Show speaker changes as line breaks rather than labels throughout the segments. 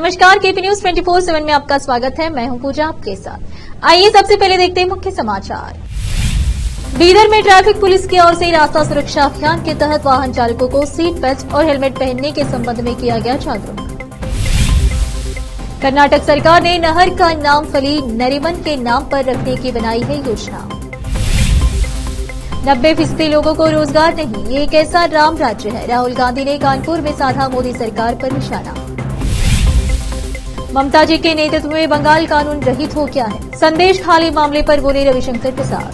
नमस्कार, KP news 24/7 में आपका स्वागत है। मैं हूं पूजा आपके साथ। आइए सबसे पहले देखते हैं मुख्य समाचार। बीदर में ट्रैफिक पुलिस की ओर से रास्ता सुरक्षा अभियान के तहत वाहन चालकों को सीट बेल्ट और हेलमेट पहनने के संबंध में किया गया जागरूक। कर्नाटक सरकार ने नहर का नाम फली नरीमन के नाम पर रखने की बनाई है योजना। 90% लोगों को रोजगार नहीं, ये एक ऐसा राम राज्य है। राहुल गांधी ने कानपुर में साधा मोदी सरकार पर निशाना। ममता जी के नेतृत्व में बंगाल कानून रहित हो गया है, संदेश खाली मामले पर बोले रविशंकर प्रसाद।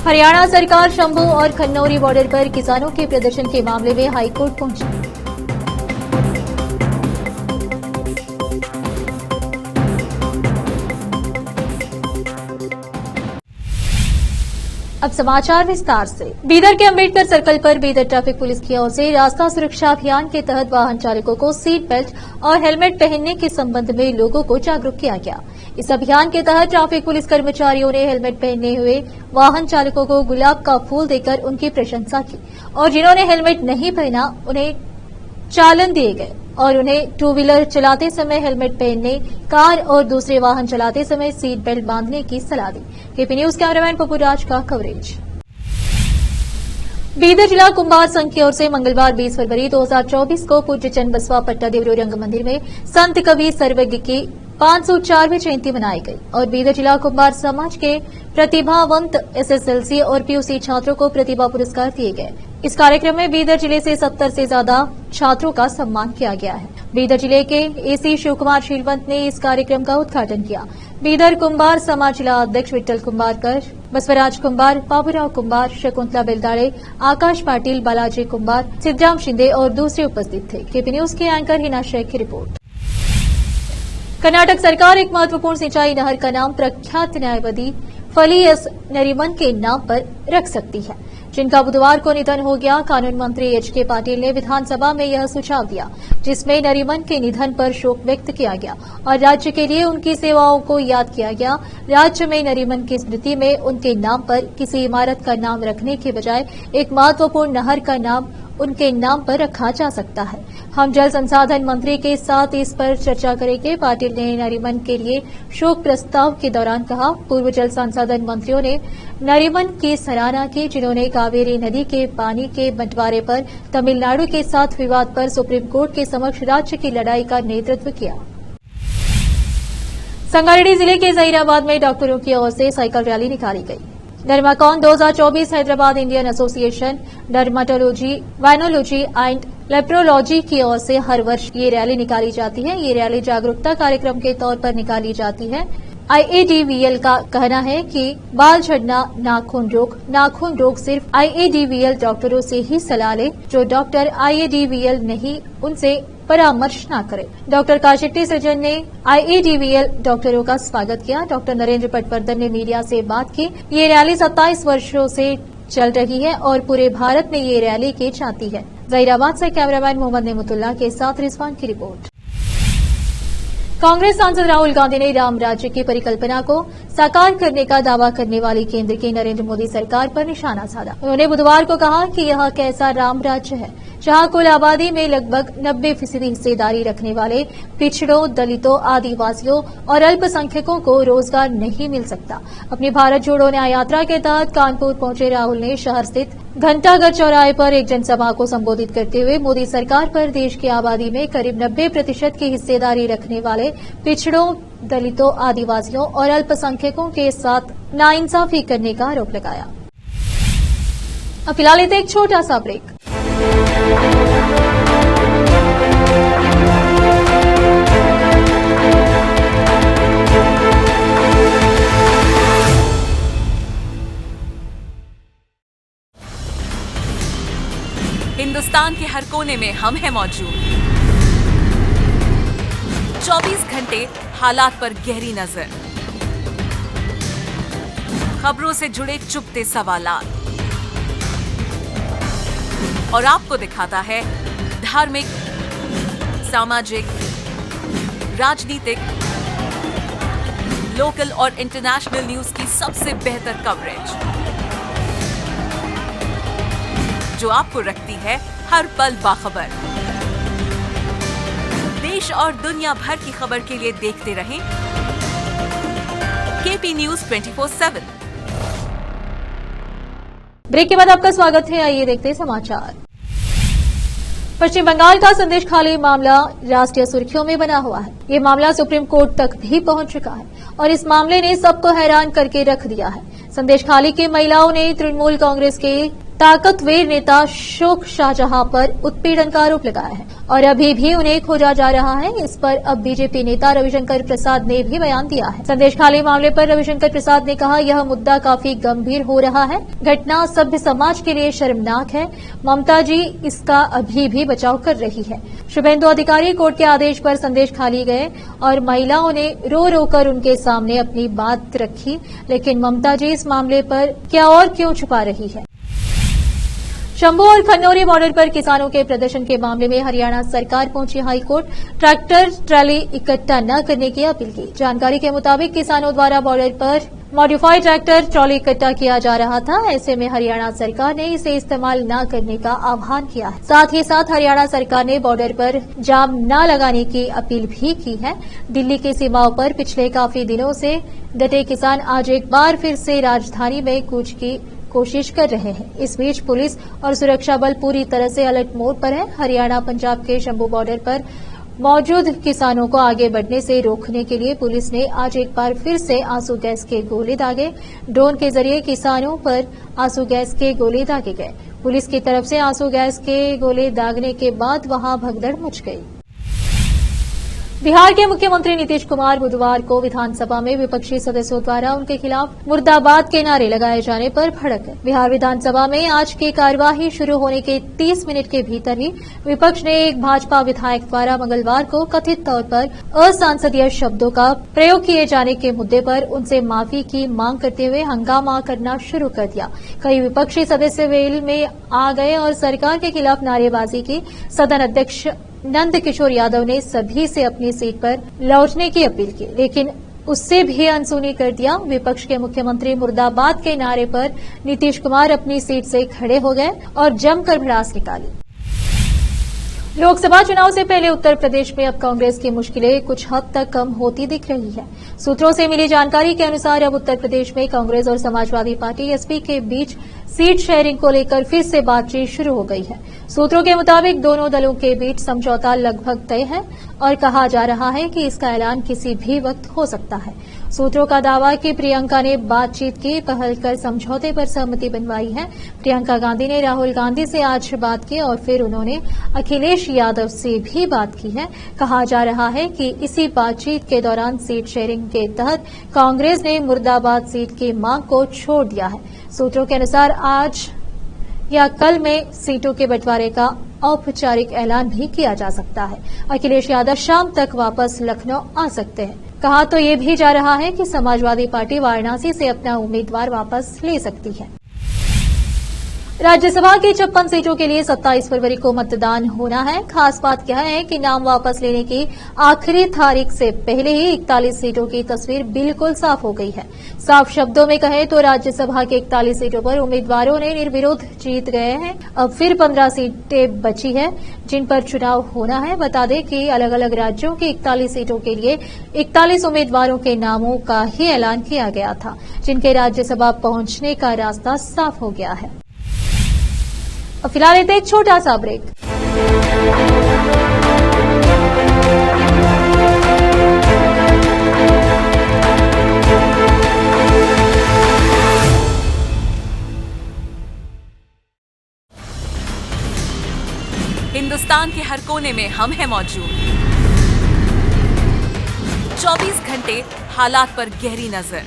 हरियाणा सरकार शंभू और खन्नौरी बॉर्डर पर किसानों के प्रदर्शन के मामले में हाईकोर्ट पहुंची। अब समाचार विस्तार से। बीदर के अंबेडकर सर्कल पर बीदर ट्रैफिक पुलिस की ओर से रास्ता सुरक्षा अभियान के तहत वाहन चालकों को सीट बेल्ट और हेलमेट पहनने के संबंध में लोगों को जागरूक किया गया। इस अभियान के तहत ट्रैफिक पुलिस कर्मचारियों ने हेलमेट पहने हुए वाहन चालकों को गुलाब का फूल देकर उनकी प्रशंसा की और जिन्होंने हेलमेट नहीं पहना उन्हें चालान दिए गए और उन्हें टू व्हीलर चलाते समय हेलमेट पहनने, कार और दूसरे वाहन चलाते समय सीट बेल्ट बांधने की सलाह दी। केपी न्यूज कैमरामैन पप्पू राज का कवरेज। बीदर जिला कुंभार संघ की ओर से मंगलवार 20 फरवरी 2024 को पूज्य चंद बसवा पट्टादेवरो रंग मंदिर में संत कवि सर्वज्ञ की 504वीं जयंती मनाई गई और बीदर जिला कुंभार समाज के प्रतिभावंत एसएसएलसी और पीयूसी छात्रों को प्रतिभा पुरस्कार दिए गए। इस कार्यक्रम में बीदर जिले से 70 से ज्यादा छात्रों का सम्मान किया गया है। बीदर जिले के एसी शिव कुमार शीलवंत ने इस कार्यक्रम का उद्घाटन किया। बीदर कुंभार समाज जिला अध्यक्ष विट्ठल कुंभारकर, बसवराज कुंभार, बाबूराव कुंभार, शकुंतला बेलदाड़े, आकाश पाटिल, बालाजी कुंभार, सिद्धराम शिंदे और दूसरे उपस्थित थे। केपी न्यूज के एंकर हिना शेख की रिपोर्ट। कर्नाटक सरकार एक महत्वपूर्ण सिंचाई नहर का नाम प्रख्यात न्यायवादी फली एस नरीमन के नाम पर रख सकती है, जिनका बुधवार को निधन हो गया। कानून मंत्री एच.के. पाटिल ने विधानसभा में यह सुझाव दिया, जिसमें नरीमन के निधन पर शोक व्यक्त किया गया और राज्य के लिए उनकी सेवाओं को याद किया गया। राज्य में नरीमन की स्मृति में उनके नाम पर किसी इमारत का नाम रखने के बजाय एक महत्वपूर्ण नहर का नाम उनके नाम पर रखा जा सकता है। हम जल संसाधन मंत्री के साथ इस पर चर्चा करेंगे। पाटिल ने नरीमन के लिए शोक प्रस्ताव के दौरान कहा, पूर्व जल संसाधन मंत्रियों ने नरीमन की सराहना की, जिन्होंने कावेरी नदी के पानी के बंटवारे पर तमिलनाडु के साथ विवाद पर सुप्रीम कोर्ट के समक्ष राज्य की लड़ाई का नेतृत्व किया। संगारेड्डी जिले के जहीराबाद में डॉक्टरों की ओर से साइकिल रैली निकाली गई। Dermacon 2024 Hyderabad Indian association dermatology, venereology and leprology की ओर से हर वर्ष ये रैली निकाली जाती है। ये रैली जागरूकता कार्यक्रम के तौर पर निकाली जाती है। आईएडीवीएल का कहना है कि बाल झड़ना नाखून रोग सिर्फ आईएडीवीएल डॉक्टरों से ही सलाह ले। जो डॉक्टर आईएडीवीएल नहीं, उनसे परामर्श न करें। डॉक्टर काशेट्टी सज्जन ने आईएडीवीएल डॉक्टरों का स्वागत किया। डॉक्टर नरेंद्र पटवर्धन ने मीडिया से बात की। ये रैली 27 वर्षों से चल रही है और पूरे भारत में ये रैली की जाती है। जहीराबाद से कैमरामैन मोहम्मद नेमतुल्लाह के साथ रिजवान की रिपोर्ट। कांग्रेस सांसद राहुल गांधी ने राम राज्य की परिकल्पना को साकार करने का दावा करने वाली केंद्र की नरेंद्र मोदी सरकार पर निशाना साधा। उन्होंने बुधवार को कहा कि यह कैसा राम राज्य है जहां कुल आबादी में लगभग 90% हिस्सेदारी रखने वाले पिछड़ों, दलितों, आदिवासियों और अल्पसंख्यकों को रोजगार नहीं मिल सकता। अपनी भारत जोड़ो न्याय यात्रा के तहत कानपुर पहुंचे राहुल ने शहर स्थित घंटाघर चौराहे पर एक जनसभा को संबोधित करते हुए मोदी सरकार पर देश की आबादी में करीब 90% की हिस्सेदारी रखने वाले पिछड़ों, दलितों, आदिवासियों और अल्पसंख्यकों के साथ नाइंसाफी करने का आरोप लगाया। अब फिलहाल लेते एक छोटा सा ब्रेक।
हिंदुस्तान के हर कोने में हम हैं मौजूद। 24 घंटे हालात पर गहरी नजर, खबरों से जुड़े चुभते सवालात और आपको दिखाता है धार्मिक, सामाजिक, राजनीतिक, लोकल और इंटरनेशनल न्यूज की सबसे बेहतर कवरेज, जो आपको रखती है हर पल बाखबर। देश और दुनिया भर की खबर के लिए देखते रहें केपी न्यूज 24/7।
ब्रेक के बाद आपका स्वागत है। आइए देखते हैं समाचार। पश्चिम बंगाल का संदेश खाली मामला राष्ट्रीय सुर्खियों में बना हुआ है। ये मामला सुप्रीम कोर्ट तक भी पहुंच चुका है और इस मामले ने सबको हैरान करके रख दिया है। संदेश खाली की महिलाओं ने तृणमूल कांग्रेस के ताकतवर नेता शोक शाहजहां पर उत्पीड़न का आरोप लगाया है और अभी भी उन्हें खोजा जा रहा है। इस पर अब बीजेपी नेता रविशंकर प्रसाद ने भी बयान दिया है। संदेश खाली मामले पर रविशंकर प्रसाद ने कहा, यह मुद्दा काफी गंभीर हो रहा है। घटना सभ्य समाज के लिए शर्मनाक है। ममता जी इसका अभी भी बचाव कर रही है। शुभेंदु अधिकारी कोर्ट के आदेश पर संदेश खाली गए और महिलाओं ने रो रो कर उनके सामने अपनी बात रखी, लेकिन ममता जी इस मामले पर क्या और क्यों छुपा रही है। शंभू और खन्नौरी बॉर्डर पर किसानों के प्रदर्शन के मामले में हरियाणा सरकार पहुंची हाईकोर्ट। ट्रैक्टर ट्रैली इकट्ठा न करने की अपील की। जानकारी के मुताबिक किसानों द्वारा बॉर्डर पर मॉडिफाइड ट्रैक्टर ट्रॉली इकट्ठा किया जा रहा था। ऐसे में हरियाणा सरकार ने इसे इस्तेमाल न करने का आह्वान किया है। साथ ही साथ हरियाणा सरकार ने बॉर्डर पर जाम न लगाने की अपील भी की है। दिल्ली की सीमाओं पर पिछले काफी दिनों से डटे किसान आज एक बार फिर से राजधानी में कूच की कोशिश कर रहे हैं। इस बीच पुलिस और सुरक्षा बल पूरी तरह से अलर्ट मोड पर है। हरियाणा पंजाब के शंभू बॉर्डर पर मौजूद किसानों को आगे बढ़ने से रोकने के लिए पुलिस ने आज एक बार फिर से आंसू गैस के गोले दागे। ड्रोन के जरिए किसानों पर आंसू गैस के गोले दागे गए। पुलिस की तरफ से आंसू गैस के गोले दागने के बाद वहां भगदड़ मच गई। बिहार के मुख्यमंत्री नीतीश कुमार बुधवार को विधानसभा में विपक्षी सदस्यों द्वारा उनके खिलाफ मुर्दाबाद के नारे लगाए जाने पर भड़क गए। बिहार विधानसभा में आज की कार्यवाही शुरू होने के 30 मिनट के भीतर ही विपक्ष ने एक भाजपा विधायक द्वारा मंगलवार को कथित तौर पर असंसदीय शब्दों का प्रयोग किए जाने के मुद्दे पर उनसे माफी की मांग करते हुए हंगामा करना शुरू कर दिया। कई विपक्षी सदस्य वेल में आ गए और सरकार के खिलाफ नारेबाजी की। सदन अध्यक्ष नंद किशोर यादव ने सभी से अपनी सीट पर लौटने की अपील की, लेकिन उससे भी अनसुनी कर दिया। विपक्ष के मुख्यमंत्री मुर्दाबाद के नारे पर नीतीश कुमार अपनी सीट से खड़े हो गए और जमकर भड़ास निकाली। लोकसभा चुनाव से पहले उत्तर प्रदेश में अब कांग्रेस की मुश्किलें कुछ हद तक कम होती दिख रही है। सूत्रों से मिली जानकारी के अनुसार अब उत्तर प्रदेश में कांग्रेस और समाजवादी पार्टी एसपी के बीच सीट शेयरिंग को लेकर फिर से बातचीत शुरू हो गई है। सूत्रों के मुताबिक दोनों दलों के बीच समझौता लगभग तय है और कहा जा रहा है कि इसका ऐलान किसी भी वक्त हो सकता है। सूत्रों का दावा है कि प्रियंका ने बातचीत की पहल कर समझौते पर सहमति बनवाई है। प्रियंका गांधी ने राहुल गांधी से आज बात की और फिर उन्होंने अखिलेश यादव से भी बात की है। कहा जा रहा है कि इसी बातचीत के दौरान सीट शेयरिंग के तहत कांग्रेस ने मुर्दाबाद सीट की मांग को छोड़ दिया है। सूत्रों के अनुसार आज या कल में सीटों के बंटवारे का औपचारिक ऐलान भी किया जा सकता है। अखिलेश यादव शाम तक वापस लखनऊ आ सकते हैं। कहा तो ये भी जा रहा है कि समाजवादी पार्टी वाराणसी से अपना उम्मीदवार वापस ले सकती है। राज्यसभा की 56 सीटों के लिए 27 फरवरी को मतदान होना है। खास बात यह है कि नाम वापस लेने की आखिरी तारीख से पहले ही 41 सीटों की तस्वीर बिल्कुल साफ हो गई है। साफ शब्दों में कहें तो राज्यसभा के 41 सीटों पर उम्मीदवारों ने निर्विरोध जीत गए हैं। अब फिर 15 सीटें बची हैं जिन पर चुनाव होना है। बता दें कि अलग अलग राज्यों की 41 सीटों के लिए 41 उम्मीदवारों के नामों का ही ऐलान किया गया था, जिनके राज्यसभा पहुंचने का रास्ता साफ हो गया है। अब फिलहाल लेते एक छोटा सा ब्रेक।
हिंदुस्तान के हर कोने में हम हैं मौजूद। 24 घंटे हालात पर गहरी नजर,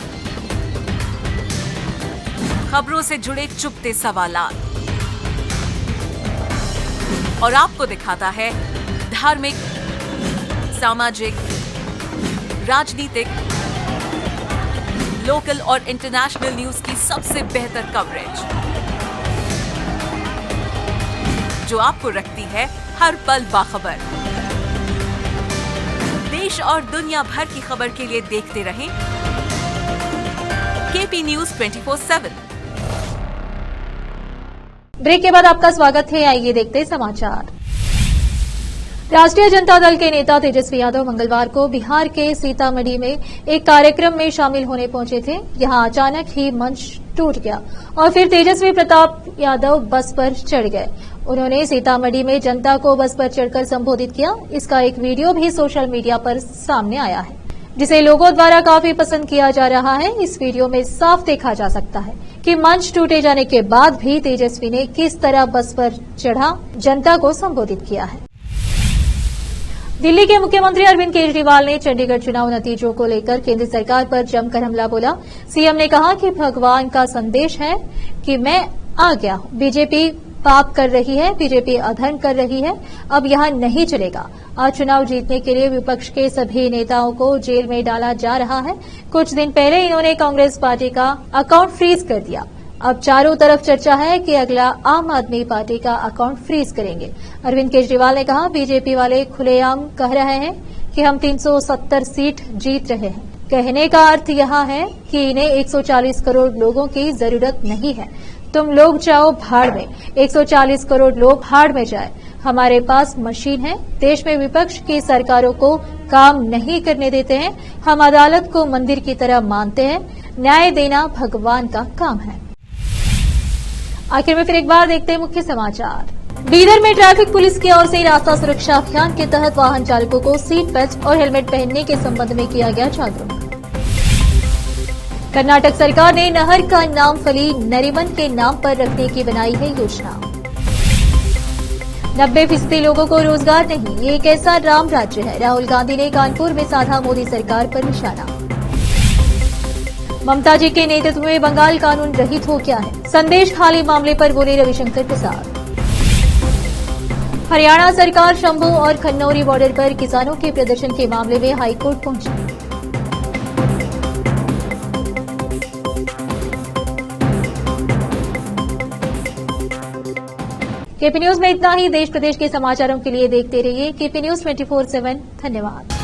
खबरों से जुड़े चुपते सवालात और आपको दिखाता है धार्मिक, सामाजिक, राजनीतिक, लोकल और इंटरनेशनल न्यूज की सबसे बेहतर कवरेज, जो आपको रखती है हर पल बाखबर। देश और दुनिया भर की खबर के लिए देखते रहें केपी न्यूज 24/7।
ब्रेक के बाद आपका स्वागत है। आइए देखते हैं समाचार। राष्ट्रीय जनता दल के नेता तेजस्वी यादव मंगलवार को बिहार के सीतामढ़ी में एक कार्यक्रम में शामिल होने पहुंचे थे। यहां अचानक ही मंच टूट गया और फिर तेजस्वी प्रताप यादव बस पर चढ़ गए। उन्होंने सीतामढ़ी में जनता को बस पर चढ़कर संबोधित किया। इसका एक वीडियो भी सोशल मीडिया पर सामने आया है, जिसे लोगों द्वारा काफी पसंद किया जा रहा है। इस वीडियो में साफ देखा जा सकता है कि मंच टूटे जाने के बाद भी तेजस्वी ने किस तरह बस पर चढ़ा जनता को संबोधित किया है। दिल्ली के मुख्यमंत्री अरविंद केजरीवाल ने चंडीगढ़ चुनाव नतीजों को लेकर केंद्र सरकार पर जमकर हमला बोला। सीएम ने कहा कि भगवान का संदेश है कि मैं आ गया हूं। बीजेपी पाप कर रही है, बीजेपी अधर्म कर रही है, अब यहां नहीं चलेगा। आज चुनाव जीतने के लिए विपक्ष के सभी नेताओं को जेल में डाला जा रहा है। कुछ दिन पहले इन्होंने कांग्रेस पार्टी का अकाउंट फ्रीज कर दिया। अब चारों तरफ चर्चा है कि अगला आम आदमी पार्टी का अकाउंट फ्रीज करेंगे। अरविंद केजरीवाल ने कहा, बीजेपी वाले खुलेआम कह रहे हैं कि हम 370 सीट जीत रहे हैं। कहने का अर्थ यह है कि इन्हें 140 करोड़ लोगों की जरूरत नहीं है। तुम लोग जाओ भाड़ में, 140 करोड़ लोग भाड़ में जाए। हमारे पास मशीन है। देश में विपक्ष की सरकारों को काम नहीं करने देते हैं। हम अदालत को मंदिर की तरह मानते हैं। न्याय देना भगवान का काम है। आखिर में फिर एक बार देखते हैं मुख्य समाचार। बीदर में ट्रैफिक पुलिस की ओर से रास्ता सुरक्षा अभियान के तहत वाहन चालकों को सीट बेल्ट और हेलमेट पहनने के संबंध में किया गया जागरूक। कर्नाटक सरकार ने नहर का नाम फली नरीमन के नाम पर रखने की बनाई है योजना। 90% लोगों को रोजगार नहीं, ये एक ऐसा राम राज्य है। राहुल गांधी ने कानपुर में साधा मोदी सरकार पर निशाना। ममता जी के नेतृत्व में बंगाल कानून रहित हो गया है, संदेश खाली मामले पर बोले रविशंकर प्रसाद। हरियाणा सरकार शंभू और खन्नौरी बॉर्डर पर किसानों के प्रदर्शन के मामले में हाईकोर्ट पहुंची। केपी न्यूज में इतना ही। देश प्रदेश के समाचारों के लिए देखते रहिए केपी न्यूज 24/7। धन्यवाद।